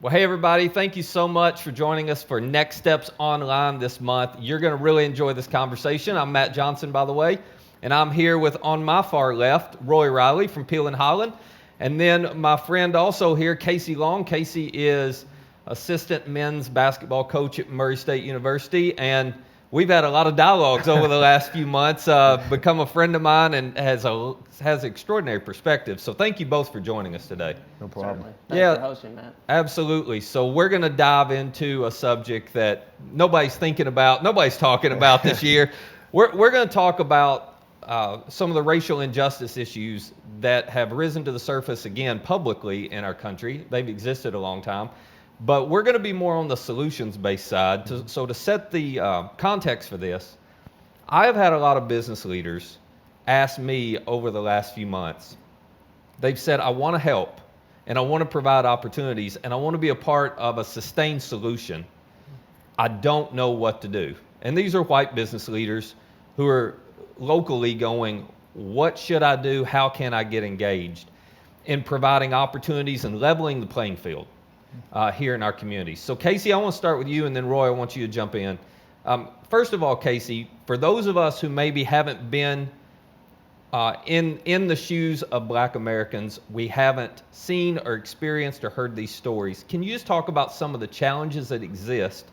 Well, hey, everybody. Thank you so much for joining us for Next Steps Online this month. You're going to really enjoy this conversation. I'm Matt Johnson, by the way, and I'm here with, on my far left, Roy Riley from Peel and Highland. And then my friend also here, Casey Long. Casey is assistant men's basketball coach at Murray State University, and we've had a lot of dialogues over the last few months. Become a friend of mine and has extraordinary perspective. So thank you both for joining us today. No problem. Certainly. Thanks for hosting, Matt. Absolutely. So we're going to dive into a subject that nobody's thinking about, nobody's talking about this year. We're going to talk about some of the racial injustice issues that have risen to the surface again publicly in our country. They've existed a long time. But we're going to be more on the solutions-based side. So to set the context for this, I have had a lot of business leaders ask me over the last few months. They've said, I want to help, and I want to provide opportunities, and I want to be a part of a sustained solution. I don't know what to do. And these are white business leaders who are locally going, what should I do? How can I get engaged in providing opportunities and leveling the playing field here in our community? So Casey, I want to start with you, and then Roy, I want you to jump in. First of all, Casey, for those of us who maybe haven't been in the shoes of Black Americans, we haven't seen or experienced or heard these stories. Can you just talk about some of the challenges that exist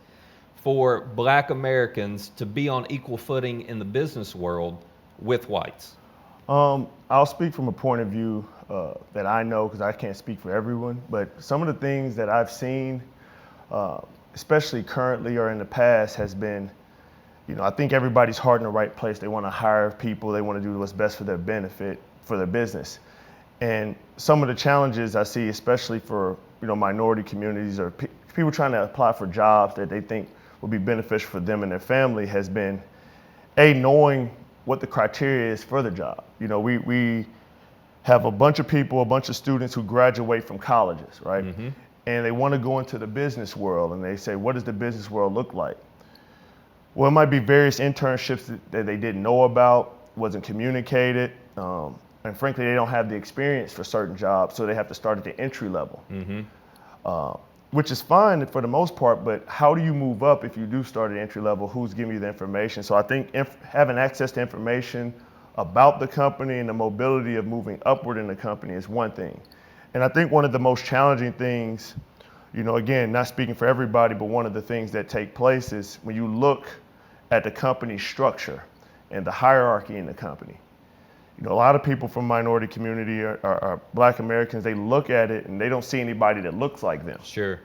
for Black Americans to be on equal footing in the business world with whites? I'll speak from a point of view that I know, because I can't speak for everyone, but some of the things that I've seen, especially currently or in the past, has been, I think everybody's heart in the right place. They want to hire people. They want to do what's best for their benefit, for their business. And some of the challenges I see, especially for, minority communities or people trying to apply for jobs that they think will be beneficial for them and their family, has been, knowing what the criteria is for the job. We have a bunch of people, a bunch of students who graduate from colleges, right? Mm-hmm. And they want to go into the business world, and they say, what does the business world look like? Well, it might be various internships that they didn't know about, wasn't communicated, and frankly, they don't have the experience for certain jobs, so they have to start at the entry level, which is fine for the most part, but how do you move up if you do start at entry level? Who's giving you the information? So I think having access to information about the company and the mobility of moving upward in the company is one thing. And I think one of the most challenging things, again, not speaking for everybody, but one of the things that take place is when you look at the company structure and the hierarchy in the company. A lot of people from minority community are Black Americans. They look at it and they don't see anybody that looks like them. Sure.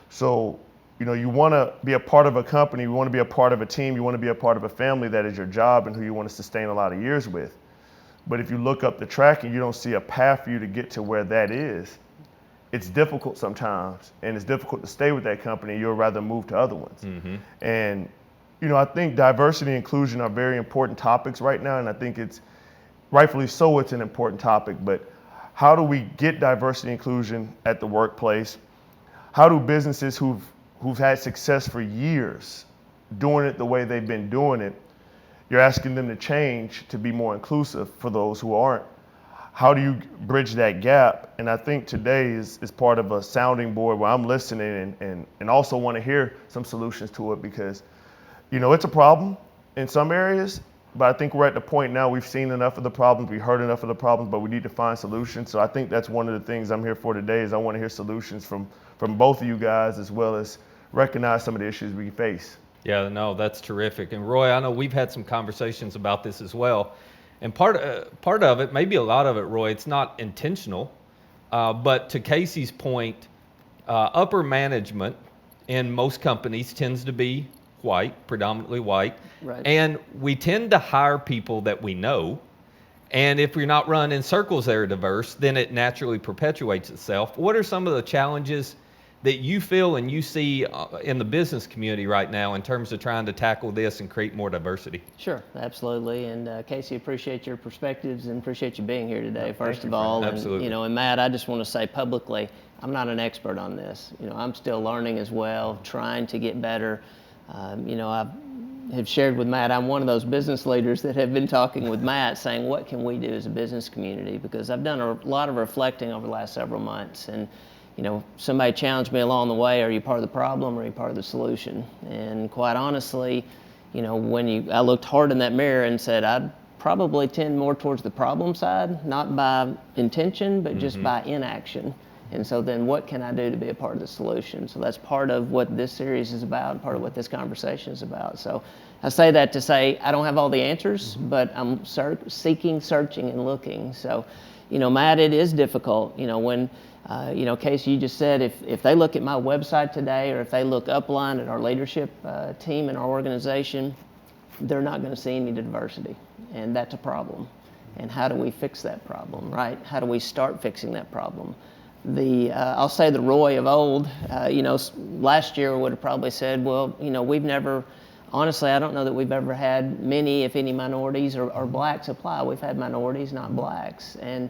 So, you want to be a part of a company, you want to be a part of a team, you want to be a part of a family that is your job and who you want to sustain a lot of years with. But if you look up the track and you don't see a path for you to get to where that is, it's difficult sometimes, and it's difficult to stay with that company. You'll rather move to other ones. Mm-hmm. And, I think diversity and inclusion are very important topics right now, and I think it's rightfully so, it's an important topic, but how do we get diversity and inclusion at the workplace? How do businesses who've had success for years doing it the way they've been doing it, you're asking them to change to be more inclusive for those who aren't? How do you bridge that gap? And I think today is part of a sounding board where I'm listening and also want to hear some solutions to it, because, it's a problem in some areas, but I think we're at the point now we've seen enough of the problems, we've heard enough of the problems, but we need to find solutions. So I think that's one of the things I'm here for today, is I want to hear solutions from both of you guys, as well as recognize some of the issues we face. Yeah, no, that's terrific. And Roy, I know we've had some conversations about this as well. And part of it, maybe a lot of it, Roy, it's not intentional, but to Casey's point, upper management in most companies tends to be white, predominantly white. Right. And we tend to hire people that we know. And if we're not running in circles that are diverse, then it naturally perpetuates itself. What are some of the challenges that you feel and you see in the business community right now in terms of trying to tackle this and create more diversity? Sure, absolutely. And Casey, appreciate your perspectives and appreciate you being here today, first of you, all. Absolutely. And Matt, I just want to say publicly, I'm not an expert on this. I'm still learning as well, trying to get better. I have shared with Matt, I'm one of those business leaders that have been talking with Matt saying, what can we do as a business community? Because I've done a lot of reflecting over the last several months. And somebody challenged me along the way, are you part of the problem or are you part of the solution? And quite honestly, I looked hard in that mirror and said, I'd probably tend more towards the problem side, not by intention, but just by inaction. And so then what can I do to be a part of the solution? So that's part of what this series is about, part of what this conversation is about. So I say that to say I don't have all the answers, but I'm seeking, searching, and looking. So, Matt, it is difficult. When, Casey, you just said if they look at my website today or if they look upline at our leadership team in our organization, they're not going to see any diversity. And that's a problem. And how do we fix that problem, right? How do we start fixing that problem? I'll say the Roy of old, last year would have probably said, well, we've never, honestly, I don't know that we've ever had many, if any, minorities or blacks apply. We've had minorities, not blacks. And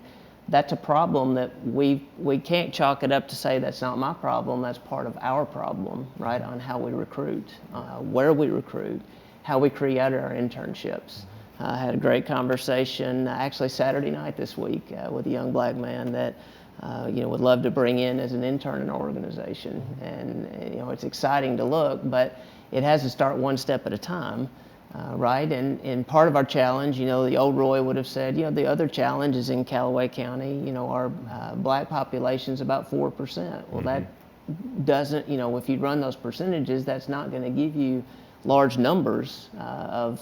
that's a problem that we can't chalk it up to say that's not my problem. That's part of our problem, right, on how we recruit, where we recruit, how we create our internships. I had a great conversation actually Saturday night this week with a young black man that would love to bring in as an intern in our organization. And it's exciting to look, but it has to start one step at a time, right? And part of our challenge, the old Roy would have said, the other challenge is in Callaway County, our black population is about 4%. Well, that doesn't, if you run those percentages, that's not going to give you large numbers of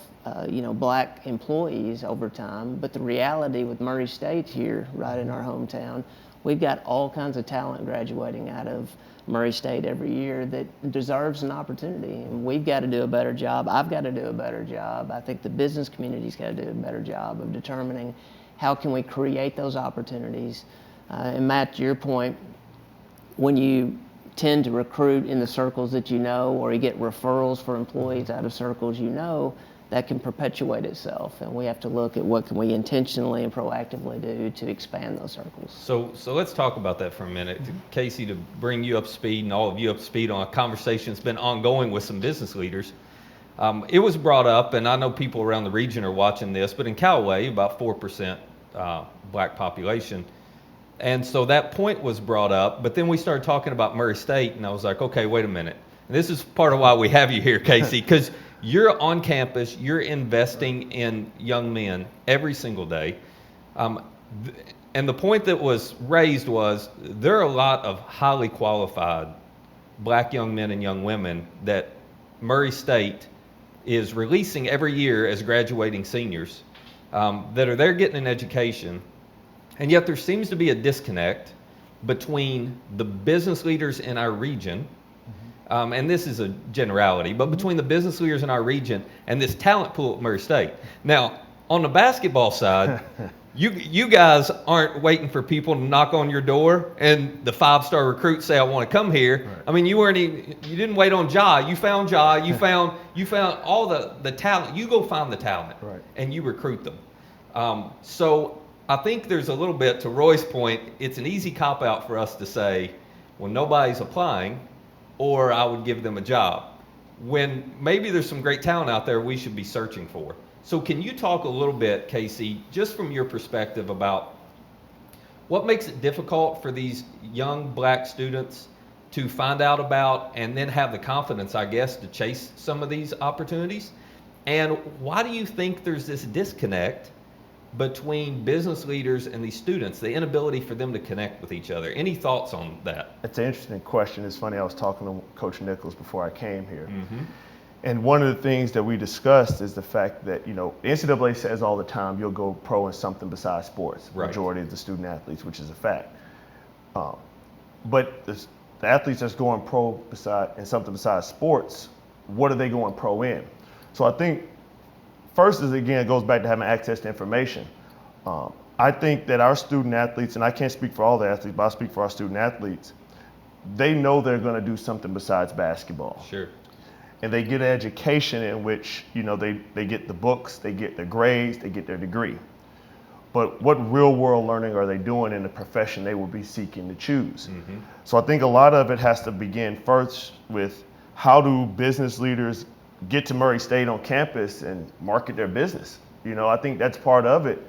black employees over time. But the reality with Murray State here, right in our hometown, we've got all kinds of talent graduating out of Murray State every year that deserves an opportunity. And we've got to do a better job. I've got to do a better job. I think the business community's got to do a better job of determining how can we create those opportunities. And Matt, to your point, when you tend to recruit in the circles that or you get referrals for employees out of circles that can perpetuate itself. And we have to look at what can we intentionally and proactively do to expand those circles. So let's talk about that for a minute. Casey, to bring you up to speed and all of you up to speed on a conversation that's been ongoing with some business leaders. It was brought up, and I know people around the region are watching this, but in Callaway, about 4% black population. And so that point was brought up, but then we started talking about Murray State, and I was like, okay, wait a minute. And this is part of why we have you here, Casey, because you're on campus, you're investing in young men every single day. And the point that was raised was there are a lot of highly qualified black young men and young women that Murray State is releasing every year as graduating seniors that are there getting an education. And yet there seems to be a disconnect between the business leaders in our region, and this is a generality, but between the business leaders in our region and this talent pool at Murray State. Now, on the basketball side, you guys aren't waiting for people to knock on your door and the 5-star recruits say, I want to come here. Right. I mean, you didn't wait on Ja. You found Ja. You found all the talent. You go find the talent, right, and you recruit them. So I think there's a little bit, to Roy's point, it's an easy cop-out for us to say, well, nobody's applying, or I would give them a job, when maybe there's some great talent out there we should be searching for. So can you talk a little bit, Casey, just from your perspective about what makes it difficult for these young black students to find out about and then have the confidence, I guess, to chase some of these opportunities? And why do you think there's this disconnect between business leaders and these students, the inability for them to connect with each other? Any thoughts on that? It's an interesting question. It's funny, I was talking to Coach Nichols before I came here. And one of the things that we discussed is the fact that, the NCAA says all the time, you'll go pro in something besides sports, right, majority of the student athletes, which is a fact. But the athletes that's going pro in something besides sports, what are they going pro in? So I think first is, again, it goes back to having access to information. I think that our student athletes, and I can't speak for all the athletes, but I speak for our student athletes, they know they're going to do something besides basketball. Sure. And they get an education in which, they get the books, they get their grades, they get their degree. But what real world learning are they doing in the profession they will be seeking to choose? So I think a lot of it has to begin first with how do business leaders get to Murray State on campus and market their business. I think that's part of it.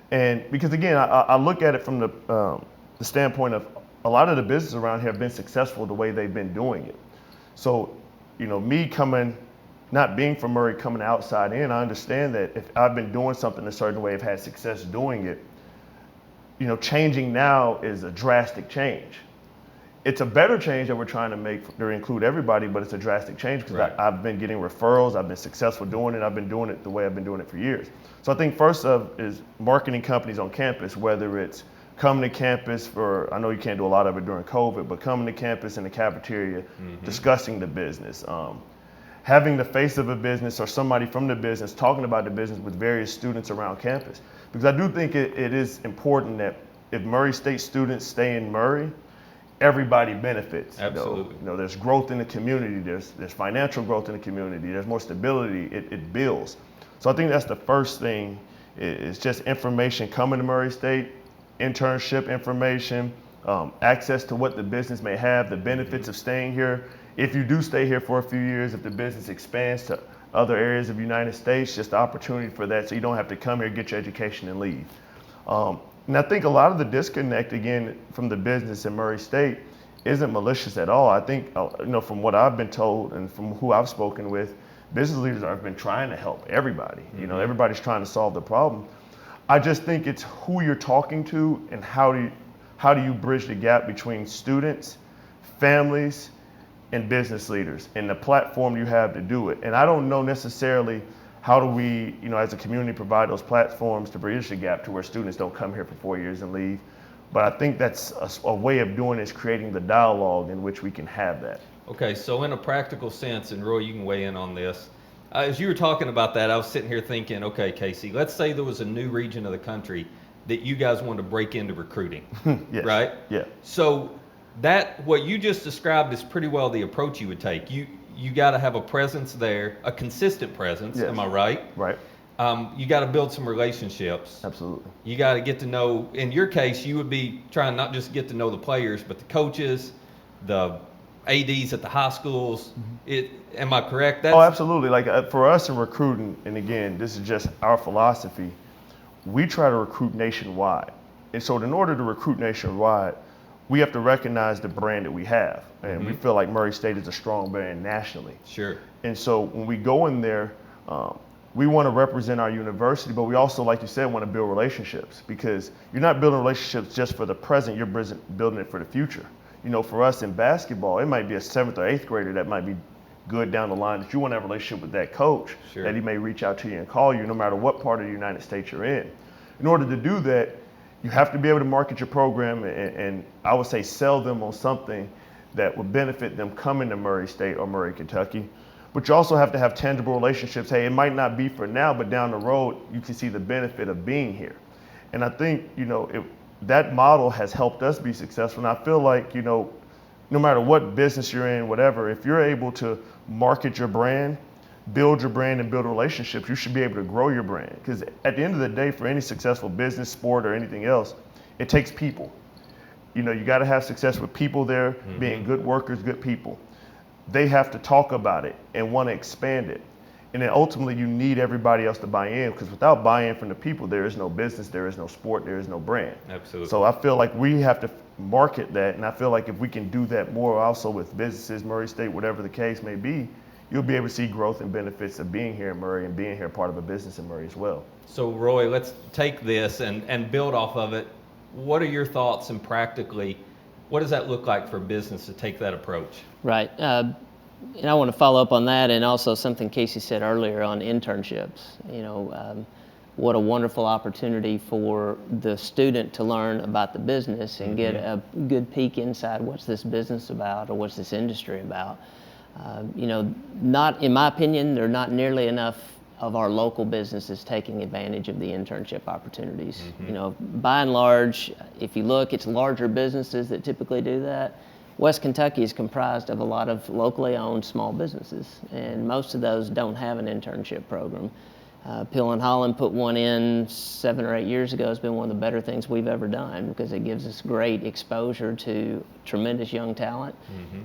And because again, I look at it from the standpoint of a lot of the businesses around here have been successful the way they've been doing it. So, me not being from Murray, coming outside in, I understand that if I've been doing something a certain way, I've had success doing it, changing now is a drastic change. It's a better change that we're trying to make to include everybody, but it's a drastic change because Right. I've been getting referrals, I've been successful doing it, I've been doing it the way I've been doing it for years. So I think first is marketing companies on campus, whether it's coming to campus I know you can't do a lot of it during COVID, but coming to campus in the cafeteria, discussing the business, having the face of a business or somebody from the business talking about the business with various students around campus. Because I do think it is important that if Murray State students stay in Murray, everybody benefits. Absolutely. There's growth in the community, there's financial growth in the community, there's more stability, it builds. So I think that's the first thing, is just information coming to Murray State, internship information, access to what the business may have, the benefits of staying here. If you do stay here for a few years, if the business expands to other areas of the United States, just the opportunity for that so you don't have to come here, get your education and leave. And I think a lot of the disconnect, again, from the business in Murray State isn't malicious at all. I think, from what I've been told and from who I've spoken with, business leaders have been trying to help everybody. Everybody's trying to solve the problem. I just think it's who you're talking to and how do you bridge the gap between students, families, and business leaders, and the platform you have to do it. And I don't know necessarily how do we, as a community, provide those platforms to bridge the gap to where students don't come here for 4 years and leave. But I think that's a way of doing is creating the dialogue in which we can have that. Okay, so in a practical sense, and Roy, you can weigh in on this. As you were talking about that, I was sitting here thinking, okay, Casey, let's say there was a new region of the country that you guys wanted to break into recruiting, Yes. right? Yeah. So what you just described is pretty well the approach you would take. You got to have a presence there, a consistent presence. Yes. Am I right? Right. You got to build some relationships. Absolutely. You got to get to know. In your case, you would be trying not just get to know the players, but the coaches, the ADs at the high schools. Am I correct? Oh, absolutely. Like for us in recruiting, and again, this is just our philosophy. We try to recruit nationwide, and so in order to recruit nationwide, we have to recognize the brand that we have, and we feel like Murray State is a strong brand nationally. Sure. And so when we go in there, we want to represent our university, but we also, like you said, want to build relationships, because you're not building relationships just for the present, you're building it for the future. For us in basketball, it might be a 7th or 8th grader that might be good down the line that you want to have a relationship with that coach, Sure. that he may reach out to you and call you no matter what part of the United States you're in. In order to do that, you have to be able to market your program and I would say sell them on something that would benefit them coming to Murray State or Murray, Kentucky. But you also have to have tangible relationships. Hey, it might not be for now, but down the road, you can see the benefit of being here. And I think, that model has helped us be successful. And I feel like, no matter what business you're in, whatever, if you're able to market your brand, build your brand and build relationships, you should be able to grow your brand. Because at the end of the day, for any successful business, sport, or anything else, it takes people. You got to have success with people there, being good workers, good people. They have to talk about it and want to expand it. And then ultimately you need everybody else to buy in, because without buy-in from the people, there is no business, there is no sport, there is no brand. Absolutely. So I feel like we have to market that, and I feel like if we can do that more also with businesses, Murray State, whatever the case may be, you'll be able to see growth and benefits of being here in Murray and being here part of a business in Murray as well. So Roy, let's take this and build off of it. What are your thoughts, and practically, what does that look like for business to take that approach? Right. And I want to follow up on that, and also something Casey said earlier on internships. What a wonderful opportunity for the student to learn about the business and get a good peek inside what's this business about, or what's this industry about. Not, in my opinion, there are not nearly enough of our local businesses taking advantage of the internship opportunities. By and large, if you look, it's larger businesses that typically do that. West Kentucky is comprised of a lot of locally owned small businesses, and most of those don't have an internship program. Pill and Holland put one in 7 or 8 years ago. It's been one of the better things we've ever done because it gives us great exposure to tremendous young talent,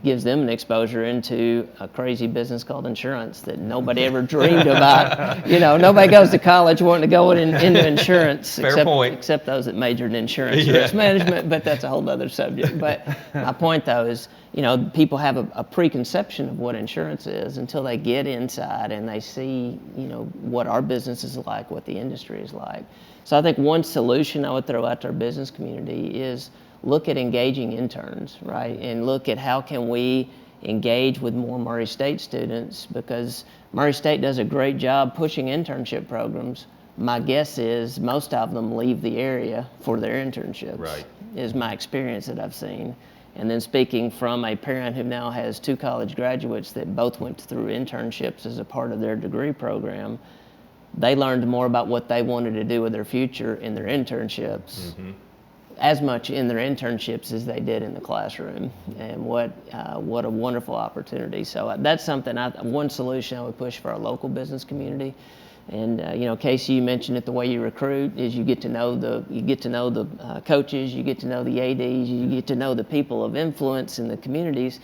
gives them an exposure into a crazy business called insurance that nobody ever dreamed about. You know, nobody goes to college wanting to go into insurance except those that majored in insurance risk management, but that's a whole other subject. But my point though is, you know, people have a preconception of what insurance is until they get inside and they see, you know, what our business is like, what the industry is like. So I think one solution I would throw out to our business community is look at engaging interns, right? And look at how can we engage with more Murray State students, because Murray State does a great job pushing internship programs. My guess is most of them leave the area for their internships, right, is my experience that I've seen. And then speaking from a parent who now has 2 college graduates that both went through internships as a part of their degree program, they learned more about what they wanted to do with their future in their internships, as much in their internships as they did in the classroom. And what a wonderful opportunity. So that's something, one solution I would push for our local business community. And you know, Casey, you mentioned it, the way you recruit is you get to know the coaches, you get to know the ADs, you get to know the people of influence in the communities.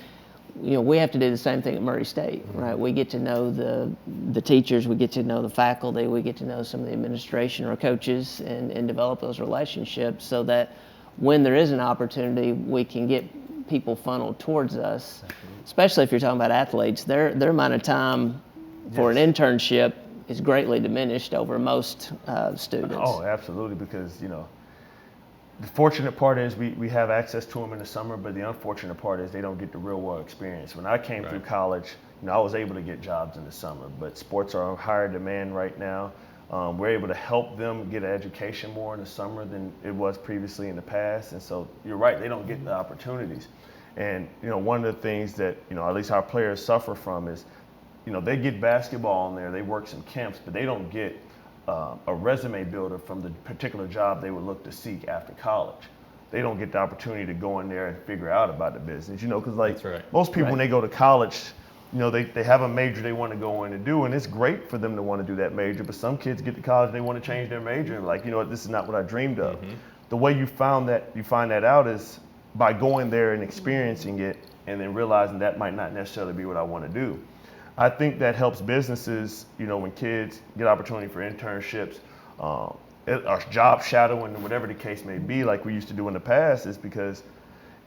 You know, we have to do the same thing at Murray State, right? We get to know the teachers, we get to know the faculty, we get to know some of the administration or coaches and develop those relationships so that when there is an opportunity, we can get people funneled towards us, especially if you're talking about athletes. Their amount of time for an internship is greatly diminished over most students. Oh, absolutely, because, you know, the fortunate part is we have access to them in the summer, but the unfortunate part is they don't get the real world experience. When I came through college, you know, I was able to get jobs in the summer, but sports are in higher demand right now. We're able to help them get an education more in the summer than it was previously in the past. And so you're right, they don't get the opportunities. And, you know, one of the things that, you know, at least our players suffer from is, you know, they get basketball in there, they work some camps, but they don't get a resume builder from the particular job they would look to seek after college. They don't get the opportunity to go in there and figure out about the business, you know, because like most people when they go to college, you know, they have a major they want to go in and do, and it's great for them to want to do that major, but some kids get to college and they want to change their major and like, you know what, this is not what I dreamed of. The way you find that out is by going there and experiencing it and then realizing that might not necessarily be what I want to do. I think that helps businesses, you know, when kids get opportunity for internships, or job shadowing, whatever the case may be, like we used to do in the past, is because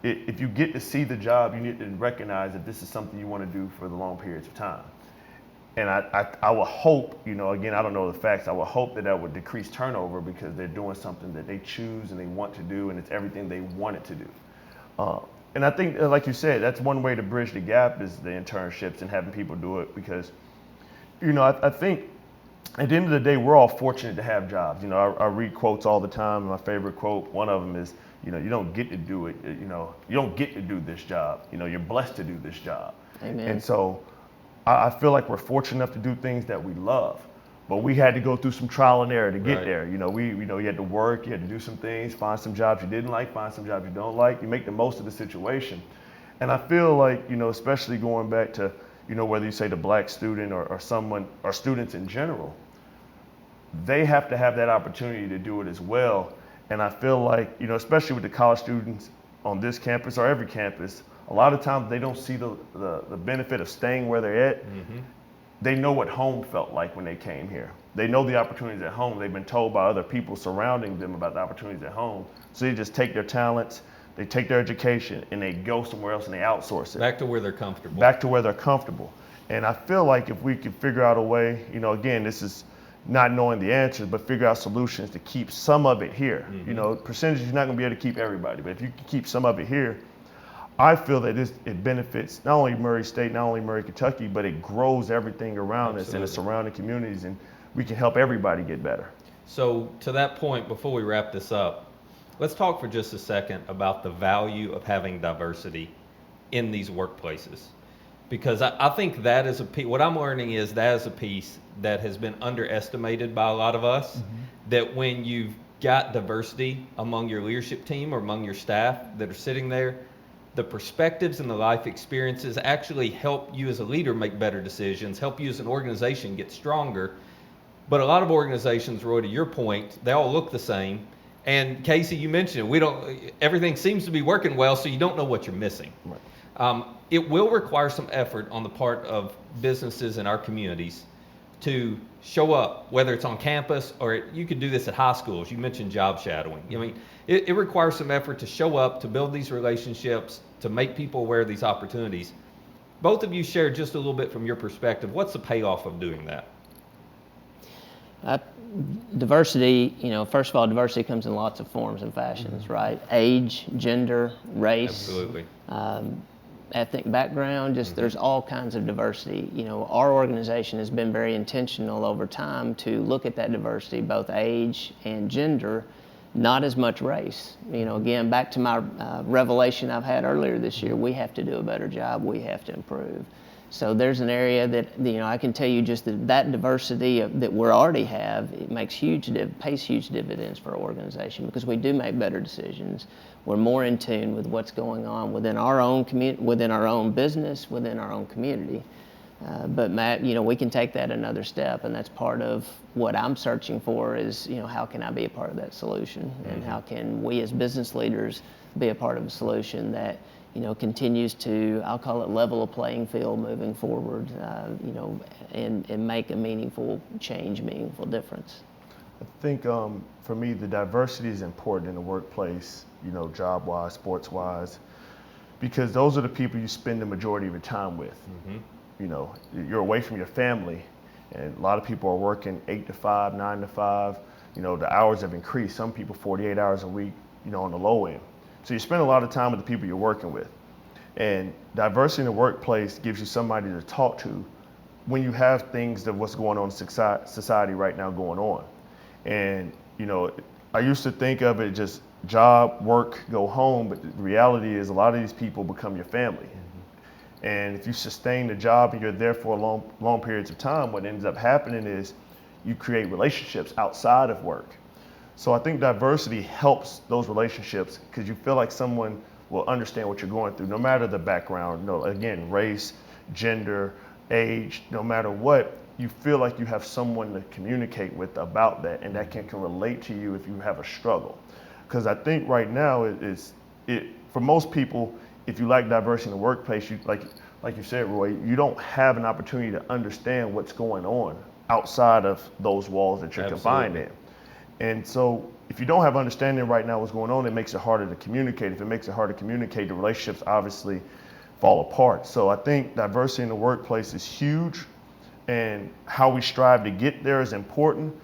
if you get to see the job, you need to recognize that this is something you want to do for the long periods of time. And I will hope, you know, again, I don't know the facts, I will hope that would decrease turnover because they're doing something that they choose and they want to do, and it's everything they want it to do. And I think, like you said, that's one way to bridge the gap is the internships and having people do it because, you know, I think at the end of the day, we're all fortunate to have jobs. You know, I read quotes all the time. My favorite quote, one of them is, you know, you don't get to do it. You know, you don't get to do this job. You know, you're blessed to do this job. Amen. And so I feel like we're fortunate enough to do things that we love. But we had to go through some trial and error to get there. You know, you had to work, you had to do some things, find some jobs you didn't like, find some jobs you don't like. You make the most of the situation. And I feel like, you know, especially going back to, you know, whether you say the black student or someone, or students in general, they have to have that opportunity to do it as well. And I feel like, you know, especially with the college students on this campus or every campus, a lot of times they don't see the benefit of staying where they're at. They know what home felt like when they came here. They know the opportunities at home. They've been told by other people surrounding them about the opportunities at home. So they just take their talents, they take their education, and they go somewhere else and they outsource it. Back to where they're comfortable. Back to where they're comfortable. And I feel like if we could figure out a way, you know, again, this is not knowing the answers, but figure out solutions to keep some of it here. You know, percentages, you're not gonna be able to keep everybody, but if you can keep some of it here, I feel that it benefits not only Murray State, not only Murray, Kentucky, but it grows everything around us and the surrounding communities, and we can help everybody get better. So to that point, before we wrap this up, let's talk for just a second about the value of having diversity in these workplaces. Because I think that is a piece, what I'm learning is that is a piece that has been underestimated by a lot of us, that when you've got diversity among your leadership team or among your staff that are sitting there, the perspectives and the life experiences actually help you as a leader make better decisions, help you as an organization get stronger, But a lot of organizations, Roy, to your point, they all look the same. And Casey, you mentioned it, we don't. Everything seems to be working well, so you don't know what you're missing. Right. It will require some effort on the part of businesses in our communities to show up, whether it's on campus or you could do this at high schools. You mentioned job shadowing. I mean, it requires some effort to show up, to build these relationships, to make people aware of these opportunities. Both of you shared just a little bit from your perspective. What's the payoff of doing that? Diversity, first of all, diversity comes in lots of forms and fashions, right? Age, gender, race. Absolutely. Ethnic background, there's all kinds of diversity. Our organization has been very intentional over time to look at that diversity, both age and gender, not as much race. Again, back to my revelation I've had earlier this year, we have to do a better job, we have to improve. So there's an area that, I can tell you just that diversity that we already have, it makes pays huge dividends for our organization because we do make better decisions. We're more in tune with what's going on within our own community, within our own business, within our own community. But Matt, we can take that another step, and that's part of what I'm searching for is, how can I be a part of that solution? And how can we as business leaders be a part of a solution that continues to, I'll call it level a playing field moving forward, and make a meaningful change, meaningful difference. I think for me, the diversity is important in the workplace, job-wise, sports-wise, because those are the people you spend the majority of your time with. You're away from your family, and a lot of people are working 8 to 5, 9 to 5. The hours have increased. Some people 48 hours a week, on the low end. So you spend a lot of time with the people you're working with. And diversity in the workplace gives you somebody to talk to when you have things of what's going on in society right now going on. And, I used to think of it just job, work, go home, but the reality is a lot of these people become your family. And if you sustain the job and you're there for long periods of time, what ends up happening is you create relationships outside of work. So I think diversity helps those relationships because you feel like someone will understand what you're going through, no matter the background, again, race, gender, age, no matter what, you feel like you have someone to communicate with about that and that can relate to you if you have a struggle. Because I think right now for most people, if you lack diversity in the workplace, like you said, Roy, you don't have an opportunity to understand what's going on outside of those walls that you're confined in. And so if you don't have understanding right now what's going on, it makes it harder to communicate. If it makes it hard to communicate, the relationships obviously fall apart. So I think diversity in the workplace is huge, and how we strive to get there is important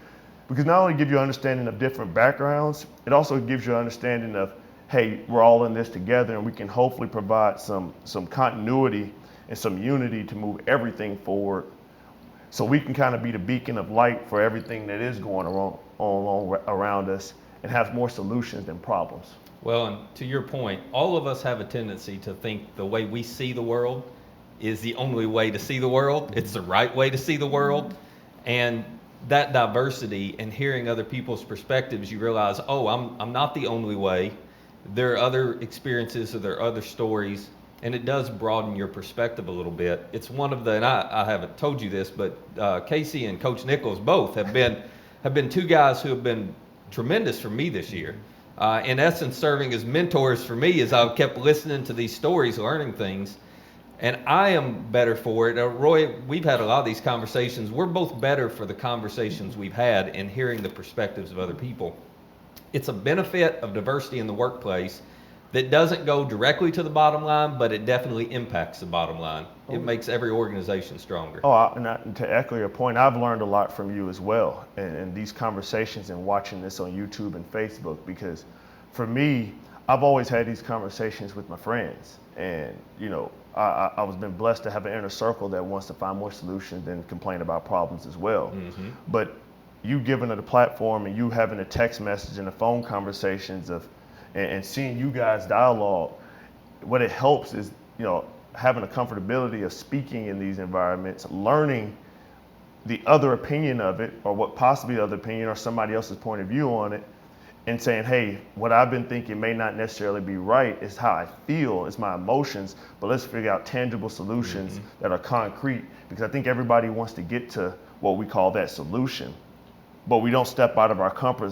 because not only give you understanding of different backgrounds, it also gives you understanding of, hey, we're all in this together and we can hopefully provide some continuity and some unity to move everything forward so we can kind of be the beacon of light for everything that is going on around us and have more solutions than problems. Well, and to your point, all of us have a tendency to think the way we see the world is the only way to see the world. It's the right way to see the world. And that diversity and hearing other people's perspectives, you realize, oh, I'm not the only way. There are other experiences or there are other stories, and it does broaden your perspective a little bit. It's one of the, and I haven't told you this, but Casey and Coach Nichols both have been two guys who have been tremendous for me this year. In essence, serving as mentors for me as I've kept listening to these stories, learning things. And I am better for it. Roy, we've had a lot of these conversations. We're both better for the conversations we've had and hearing the perspectives of other people. It's a benefit of diversity in the workplace that doesn't go directly to the bottom line, but it definitely impacts the bottom line. It makes every organization stronger. And to echo your point, I've learned a lot from you as well, and these conversations and watching this on YouTube and Facebook, because for me, I've always had these conversations with my friends, and I was been blessed to have an inner circle that wants to find more solutions and complain about problems as well. But you giving it a platform and you having a text message and the phone conversations and seeing you guys dialogue, what it helps is, having a comfortability of speaking in these environments, learning the other opinion of it, or what possibly the other opinion or somebody else's point of view on it, and saying, hey, what I've been thinking may not necessarily be right, it's how I feel, it's my emotions, but let's figure out tangible solutions that are concrete, because I think everybody wants to get to what we call that solution. but we don't step out of our comfort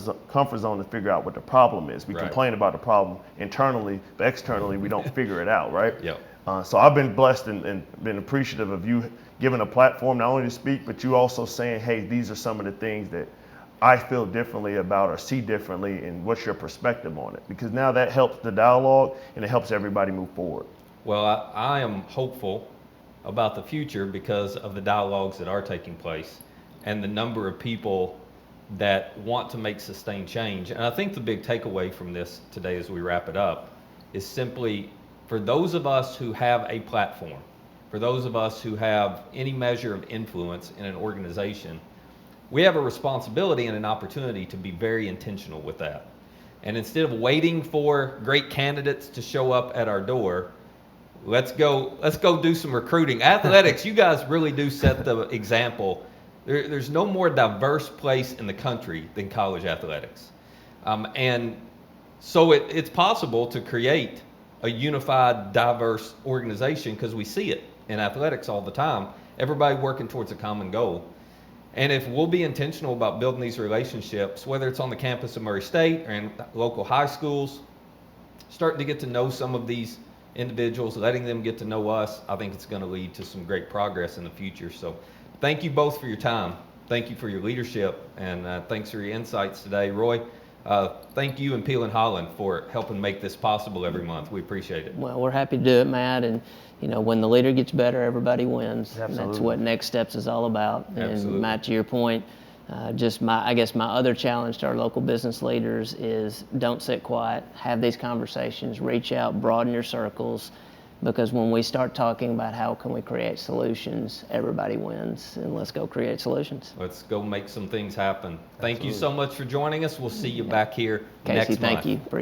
zone to figure out what the problem is. We Right. complain about the problem internally, but externally we don't figure it out, right? Yep. So I've been blessed and been appreciative of you giving a platform not only to speak, but you also saying, hey, these are some of the things that I feel differently about or see differently, and what's your perspective on it? Because now that helps the dialogue and it helps everybody move forward. Well, I am hopeful about the future because of the dialogues that are taking place and the number of people that want to make sustained change. And I think the big takeaway from this today as we wrap it up is simply for those of us who have a platform, for those of us who have any measure of influence in an organization, we have a responsibility and an opportunity to be very intentional with that. And instead of waiting for great candidates to show up at our door, let's go do some recruiting. Athletics, you guys really do set the example. There's no more diverse place in the country than college athletics. And so it's possible to create a unified, diverse organization because we see it in athletics all the time. Everybody working towards a common goal. And if we'll be intentional about building these relationships, whether it's on the campus of Murray State or in local high schools, starting to get to know some of these individuals, letting them get to know us, I think it's going to lead to some great progress in the future. So thank you both for your time. Thank you for your leadership, and thanks for your insights today. Roy, thank you and Peel and Holland for helping make this possible every month. We appreciate it. Well, we're happy to do it, Matt. And when the leader gets better, everybody wins. And that's what Next Steps is all about. Absolutely. And Matt, to your point, I guess my other challenge to our local business leaders is don't sit quiet. Have these conversations. Reach out. Broaden your circles. Because when we start talking about how can we create solutions, everybody wins. And let's go create solutions. Let's go make some things happen. Thank you so much for joining us. We'll see you back here next Casey, month. thank you.